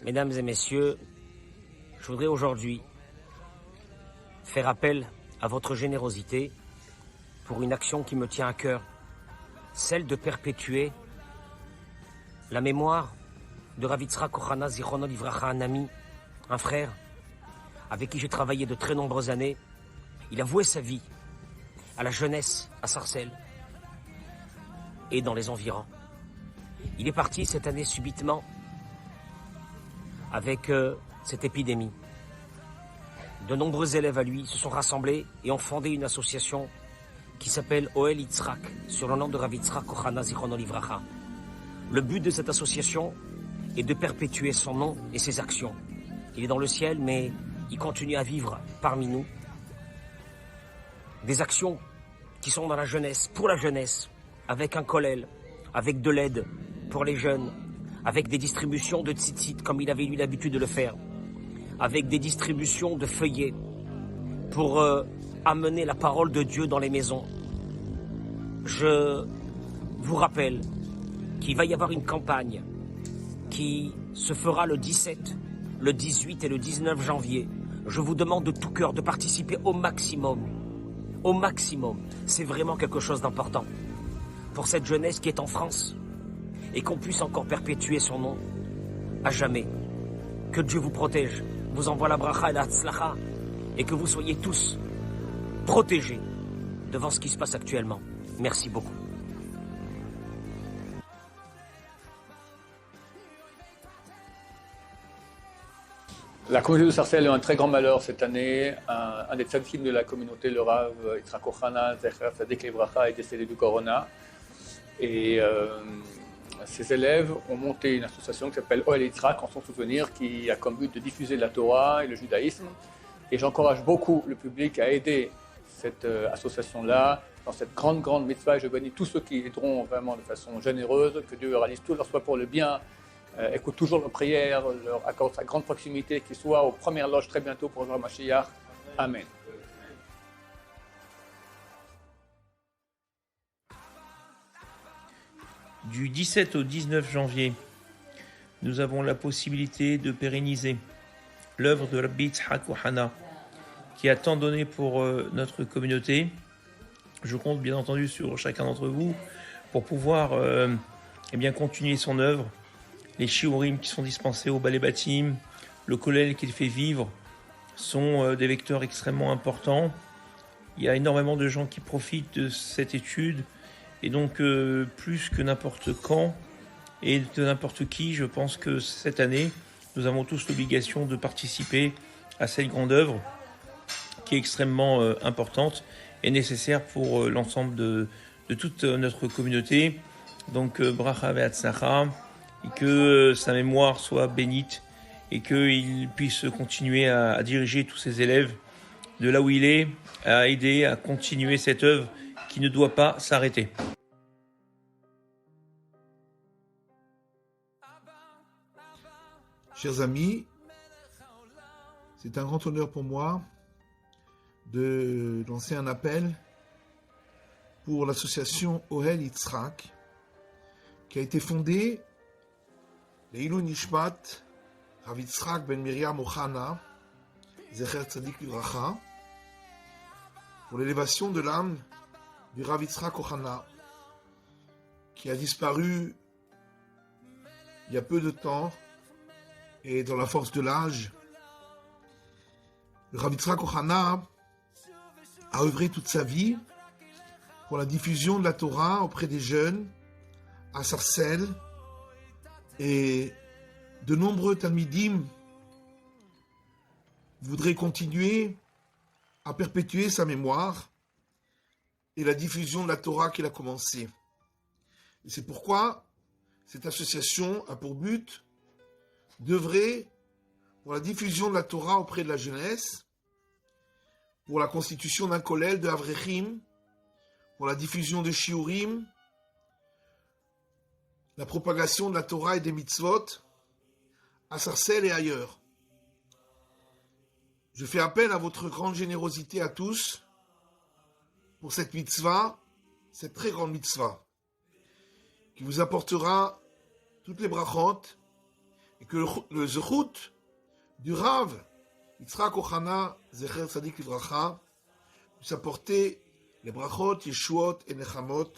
Mesdames et messieurs, je voudrais aujourd'hui faire appel à votre générosité pour une action qui me tient à cœur, celle de perpétuer la mémoire de Rav Yitzhak Ohana Zichrono Livracha, un ami, un frère, avec qui j'ai travaillé de très nombreuses années. Il a voué sa vie à la jeunesse à Sarcelles et dans les environs. Il est parti cette année subitement avec cette épidémie. De nombreux élèves à lui se sont rassemblés et ont fondé une association qui s'appelle Ohel Yitzhak, sur le nom de Rav Yitzhak Ohana Zichrono Livracha. Le but de cette association est de perpétuer son nom et ses actions. Il est dans le ciel, mais il continue à vivre parmi nous. Des actions qui sont dans la jeunesse, pour la jeunesse, avec un kollel, avec de l'aide pour les jeunes, avec des distributions de tzitzit, comme il avait eu l'habitude de le faire, avec des distributions de feuillets pour amener la parole de Dieu dans les maisons. Je vous rappelle qu'il va y avoir une campagne qui se fera le 17, le 18 et le 19 janvier. Je vous demande de tout cœur de participer au maximum. Au maximum. C'est vraiment quelque chose d'important pour cette jeunesse qui est en France et qu'on puisse encore perpétuer son nom à jamais. Que Dieu vous protège, vous envoie la bracha et la tzlacha et que vous soyez tous protégés devant ce qui se passe actuellement. Merci beaucoup. La communauté de Sarcelles a eu un très grand malheur cette année. Un des tzadikim de la communauté, le Rav Yitzhak Ohana, Zecher Tzadik Livracha, est décédé du corona. Et ses élèves ont monté une association qui s'appelle Ohel Yitzhak en son souvenir, qui a comme but de diffuser la Torah et le judaïsme. Et j'encourage beaucoup le public à aider cette association-là dans cette grande mitzvah. Et je bénis tous ceux qui aideront vraiment de façon généreuse, que Dieu réalise tout leur soit pour le bien. Écoute toujours leurs prières, leur accorde sa grande proximité, qu'ils soient aux premières loges très bientôt pour voir Mashiach. Amen. Du 17 au 19 janvier, nous avons la possibilité de pérenniser l'œuvre de Rabbi Yitzhak Ohana, qui a tant donné pour notre communauté. Je compte bien entendu sur chacun d'entre vous pour pouvoir continuer son œuvre. Les shiurim qui sont dispensés au Balei Batim, le kollel qu'il fait vivre, sont des vecteurs extrêmement importants. Il y a énormément de gens qui profitent de cette étude, et donc plus que n'importe quand et de n'importe qui, je pense que cette année, nous avons tous l'obligation de participer à cette grande œuvre qui est extrêmement importante et nécessaire pour l'ensemble de toute notre communauté. Donc bracha ve'atzlacha, et que sa mémoire soit bénite et qu'il puisse continuer à diriger tous ses élèves de là où il est, à aider à continuer cette œuvre qui ne doit pas s'arrêter. Chers amis, c'est un grand honneur pour moi de lancer un appel pour l'association Ohel Yitzhak qui a été fondée Leilou Nishmat Rav Yitzhak ben Miriam Ohana, Zecher Tzadik Livracha, pour l'élévation de l'âme du Rav Yitzhak Ohana, qui a disparu il y a peu de temps et dans la force de l'âge. Le Rav Yitzhak Ohana a œuvré toute sa vie pour la diffusion de la Torah auprès des jeunes à Sarcelles, et de nombreux talmidim voudraient continuer à perpétuer sa mémoire et la diffusion de la Torah qu'il a commencé. Et c'est pourquoi cette association a pour but d'œuvrer pour la diffusion de la Torah auprès de la jeunesse, pour la constitution d'un kollel de Avrechim, pour la diffusion de shiurim, la propagation de la Torah et des mitzvot à Sarcelles et ailleurs. Je fais appel à votre grande générosité à tous pour cette mitzvah, cette très grande mitzvah, qui vous apportera toutes les brachot et que le zechut du Rav Yitzhak Ochana Zecher Tzadik Livracha puisse apporter les brachot, yeshuot et nechamot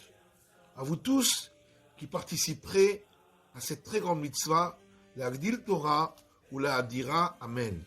à vous tous qui participerez à cette très grande mitzvah, la Agdil Torah ou la Adira. Amen.